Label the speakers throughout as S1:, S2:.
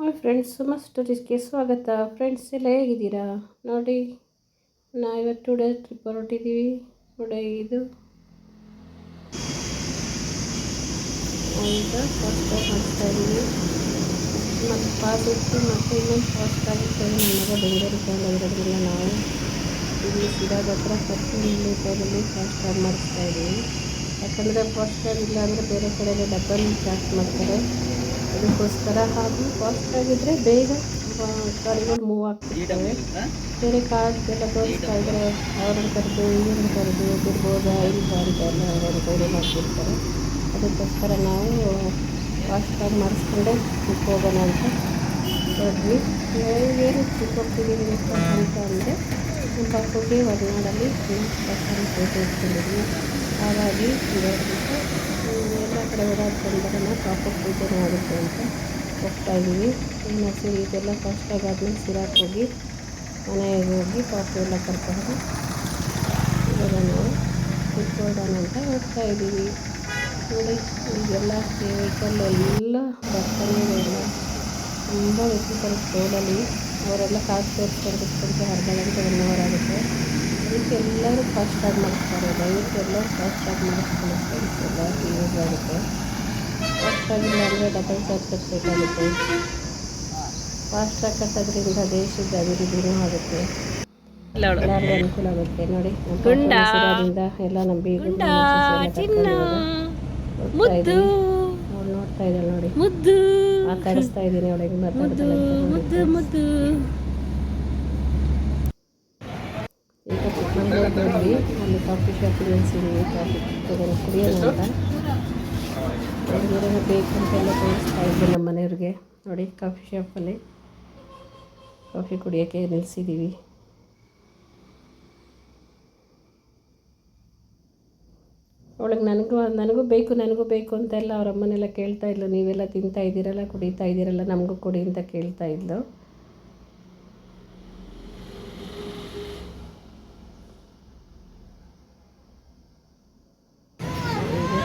S1: Hi friends, Suma ಸ್ಟೋರೀಸ್ಗೆ ಸ್ವಾಗತ. Friends ಎಲ್ಲ ಹೇಗಿದ್ದೀರಾ? ನೋಡಿ, ಇವತ್ತು ಟುಡೇ ಟ್ರಿಪ್ ಹೊರಟಿದ್ದೀವಿ. ಟುಡೇ ಇದು ಈಗ ಫಾಸ್ಟ್ ಮಾಡ್ತಾ ಇದ್ದೀವಿ. ಮತ್ತು ಪಾಸ್ ಇತ್ತು ಮತ್ತು ಇನ್ನೊಂದು ಫಾಸ್ಟಾಗಿ ಟ್ರೈನ್ ಮಗ ಬೆಂಗಳೂರಿಗೆ ತಗೊಂಡೋಗಿರೋದ್ರಿಂದ ನಾವು ಇಲ್ಲಿ ಸಿರಾದ ಹತ್ರ ಫಸ್ಟಿನಲ್ಲಿ ಟ್ರೈನಲ್ಲಿ ಫಾಸ್ಟಾಗಿ ಮಾಡಿಸ್ತಾ ಇದ್ದೀವಿ. ಯಾಕಂದರೆ ಫಾಸ್ಟಾಗಿ ಇಲ್ಲ ಅಂದರೆ ಬೇರೆ ಕಡೆಯಲ್ಲೇ ಡಬಲ್ ಚಾರ್ಜ್ ಮಾಡ್ತಾರೆ. ಅದಕ್ಕೋಸ್ಕರ ಹಾಗೂ ಫಾಸ್ಟಾಗಿದ್ದರೆ ಬೇಗ ಗಾಡಿಗಳು ಮೂವ್ ಆಗ್ತಿರ್ತವೆ. ಬೇರೆ ಕಾರ್ಡ್ಗೆಲ್ಲ ತೋರಿಸ್ತಾ ಇದ್ದರೆ ಅವ್ರನ್ನ ಕರೆದು ಇವ್ರನ್ನ ಕರೆದು ಬಿಡ್ಬೋದಾ ಇಲ್ಲ ಅಂತ ಎಲ್ಲ ಅವರು ಧೈರ್ಯ ಮಾಡ್ತಿರ್ತಾರೆ. ಅದಕ್ಕೋಸ್ಕರ ನಾವು ಫಾಸ್ಟಾಗಿ ಮಾಡಿಸ್ಕೊಂಡೆ ಟ್ರಿಪ್ ಹೋಗೋಣ ಅಂತ ಹೋದ್ವಿ. ಏನು ಟ್ರಿಪ್ ಹೋಗ್ತಿದ್ದೀವಿ ಅಂತ ಅಂದರೆ ನಮ್ಮ ಪಾಪುಗೆ ಹೊರನಾಡಲ್ಲಿ ಫಸ್ಟಲ್ಲಿ ಫೋಟೋ ಇಟ್ಕೊಂಡಿದ್ವಿ. ಹಾಗಾಗಿ ಎಲ್ಲ ಕಡೆ ಓಡಾಡ್ಕೊಂಡು ಬರೋಣ, ಪಾಪ ಪೂಜೆನೂ ಆಗುತ್ತೆ ಅಂತ ಹೋಗ್ತಾಯಿದ್ದೀವಿ. ಇನ್ನು ಸರಿ ಇದೆಲ್ಲ ಫಾಸ್ಟಾಗಿ ಆದಮೇಲೆ ಸಿರಾಕ್ ಹೋಗಿ ಮನೆಗೆ ಹೋಗಿ ಪಾಪು ಎಲ್ಲ ಕರ್ಕೊಂಡು ಇವಾಗ ನಾವು ಕುತ್ಕೊಳ್ಳೋಣ ಅಂತ ಹೋಗ್ತಾಯಿದ್ದೀವಿ. ನೋಡಿ, ಈಗೆಲ್ಲ ವೆಹಿಕಲ್ ಎಲ್ಲ ಬರ್ತಾನೆ ಎಲ್ಲ ತುಂಬ ವೆಹಿಕಲ್ ರೋಡಲ್ಲಿ ಅವರೆಲ್ಲ ಕಾಸು ತೋರಿಸ್ಕೊಂಡು ಅರ್ಧ ಗಂಟೆ 1 ಅವರ್ ಆಗುತ್ತೆ. ಅದಕ್ಕೆ ಎಲ್ಲರೂ ಫಾಸ್ಟಾಗಿ ಮಾಡಿಸ್ತಾರೆ. ದಯವಿಟ್ಟು ಎಲ್ಲರೂ ಫಾಸ್ಟಾಗಿ ಮಾಡಿಸ್ಕೊಳ್ಳಿ ಫ್ರೆಂಡ್ಸ್, ಎಲ್ಲರಿಗೂ ಯೂಸ್ ಆಗುತ್ತೆ. ಫಾಸ್ಟಾಗಿಲ್ಲ ಅಂದರೆ ಡಬಲ್ ಚಾರ್ಜ್ ಕಟ್ಟಬೇಕಾಗುತ್ತೆ. ಫಾಸ್ಟಾಗಿ ಕಟ್ಟೋದ್ರಿಂದ ದೇಶದ ಅಭಿವೃದ್ಧಿನೂ ಆಗುತ್ತೆ, ಎಲ್ಲರಿಗೂ ಅನುಕೂಲ ಆಗುತ್ತೆ. ನೋಡಿ, ಸಿರಾದಿಂದ ಎಲ್ಲ ನಮ್ಮ ಬೀಗರು ನೋಡ್ತಾ ಇದ್ದಾಳೆ. ನೋಡಿ, ಮಾತಾಡಿಸ್ತಾ ಇದ್ದೀನಿ ಅವಳಿಗೆ, ಮಾತಾಡ್ತಾ ಈಗ ಚಿಕ್ಕಮಂಗ್ಳೂರಲ್ಲಿ ಅಲ್ಲಿ ಕಾಫಿ ಶಾಪಿಗೆ ನಿಲ್ಸಿದ್ದೀವಿ. ಕಾಫಿ ತಗೊಂಡು ಕುಡಿಯೋಣ ಅಂತ ಅವ್ರಿಗೇನೋ ಬೇಕಂತೆಲ್ಲ ತೋರಿಸ್ತಾ ಇದ್ದೆ ನಮ್ಮ ಮನೆಯವ್ರಿಗೆ. ನೋಡಿ, ಕಾಫಿ ಶಾಪಲ್ಲಿ ಕಾಫಿ ಕುಡಿಯೋಕ್ಕೆ ನಿಲ್ಲಿಸಿದ್ದೀವಿ. ಅವಳಿಗೆ ನನಗೂ ಬೇಕು ಅಂತೆಲ್ಲ ಅವ್ರ ಅಮ್ಮನೆಲ್ಲ ಕೇಳ್ತಾ ಇದ್ಲು. ನೀವೆಲ್ಲ ತಿಂತಾ ಇದ್ದೀರಲ್ಲ, ಕುಡಿತಾ ಇದ್ದೀರಲ್ಲ, ನಮಗೂ ಕೊಡಿ ಅಂತ ಕೇಳ್ತಾ ಇದ್ಲು.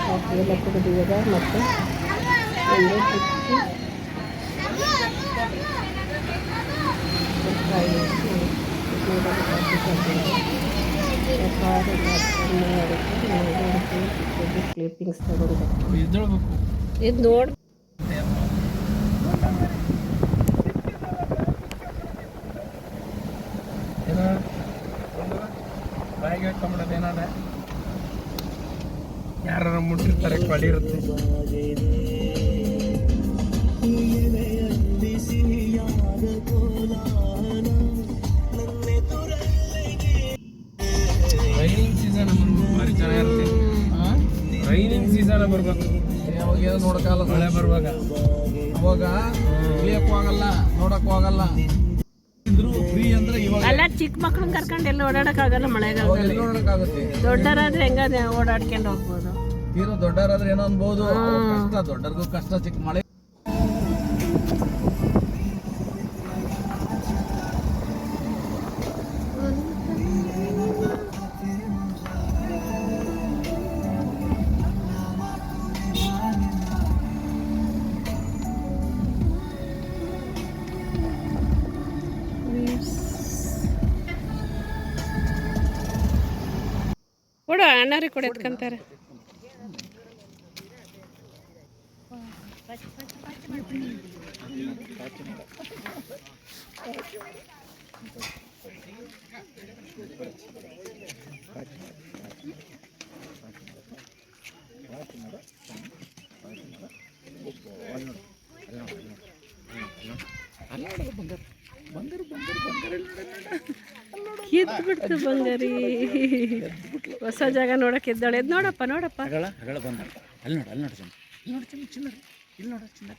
S1: ಕಾಫಿ ಎಲ್ಲ ಕುಡಿದಿವಾಗ ಮತ್ತು ಒಂದು ಟ್ರಿಪ್ಗೆ ಕ್ಲಿಪ್ಪಿಂಗ್ಸ್ ತಗೊಂಡು ಇದು ನೋಡಿ
S2: ಯಾರು ಮುಟ್ಟಿರ್ತಾರೆ, ಕೊಡಿರುತ್ತೆ. ರೈನಿಂಗ್ ಸೀಸನ್ ಭಾರಿ ಚೆನ್ನಾಗಿರುತ್ತೆ. ರೈನಿಂಗ್ ಸೀಸನ್ ಬರ್ಬೇಕು. ಅವಾಗ ಏನು ನೋಡೋಕ್ಕಾಗಲ್ಲ, ಮಳೆ ಬರುವಾಗ ಅವಾಗ ಇಳಿಯಕ್ಕೂ ಆಗಲ್ಲ, ನೋಡಕ್ಕೂ ಆಗಲ್ಲ. ಫ್ರೀ ಅಂದ್ರೆ ಇವಾಗ
S1: ಚಿಕ್ಕ ಮಕ್ಕಳನ್ನ ಕರ್ಕೊಂಡು ಎಲ್ಲ ಓಡಾಡಕ್ಕಾಗಲ್ಲ ಮಳೆಗಾಲದಲ್ಲಿ.
S2: ನೋಡಕ್ಕಾಗುತ್ತೆ.
S1: ದೊಡ್ಡರಾದ್ರೆ ಹೆಂಗ ಓಡಾಡ್ಕೊಂಡು ಹೋಗ್ಬೋದು.
S2: ತೀರೋ ದೊಡ್ಡರಾದ್ರೆ ಏನೋ ಅನ್ಬೋದು. ಕಷ್ಟ, ದೊಡ್ಡರಿಗೂ ಕಷ್ಟ. ಚಿಕ್ಕ ಮಳೆ
S1: ಕೊಡು, ಅಣ್ಣಾರಿಗೆ ಕೊಡು, ಎತ್ಕೊಂತಾರೆ. ಎದ್ದು ಬಿಡ್ತು ಬಂಗಾರಿ. ಹೊಸ ಜಾಗ ನೋಡಕ್ಕೆ ಎದ್ದಾಳೆ. ಎದ್ದು ನೋಡಪ್ಪ
S2: ಬಂದ ಅಲ್ಲಿ ನೋಡು, ಅಲ್ಲಿ ಚಿನ್ನ, ಇಲ್ಲಿ ನೋಡು ಚಿನ್ನ,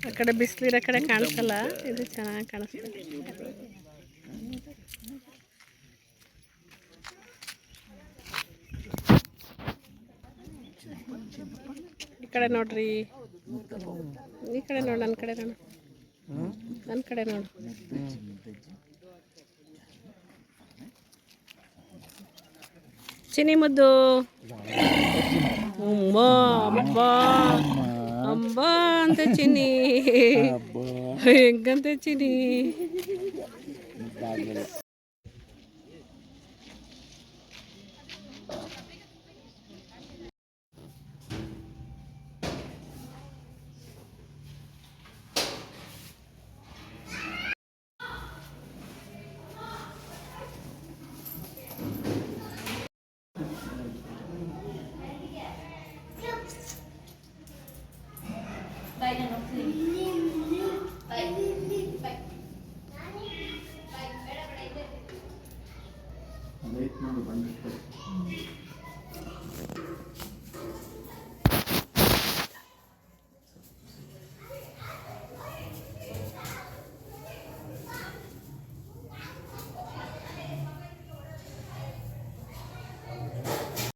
S1: ಆ ಕಡೆ ಬಿಸಿಲಿರೋ ಕಡೆ ಕಾಣಿಸಲ್ಲ, ಇದು ಚೆನ್ನಾಗಿ ಕಾಣಿಸ್ತದೆ. ಈ ಕಡೆ ನೋಡ್ರಿ, ಈ ಕಡೆ ನೋಡು, ನನ್ನ ಕಡೆ ನೋಡು, ನನ್ನ ಕಡೆ ನೋಡು. ಚಿನಿ ಮುದ್ದು ಅಮ್ಮ ಅಮ್ಮ ಅಂಬ ಅಂತ ಚಿನ್ನಿ ಹೆಂಗಂತ ಚಿನ್ನಿ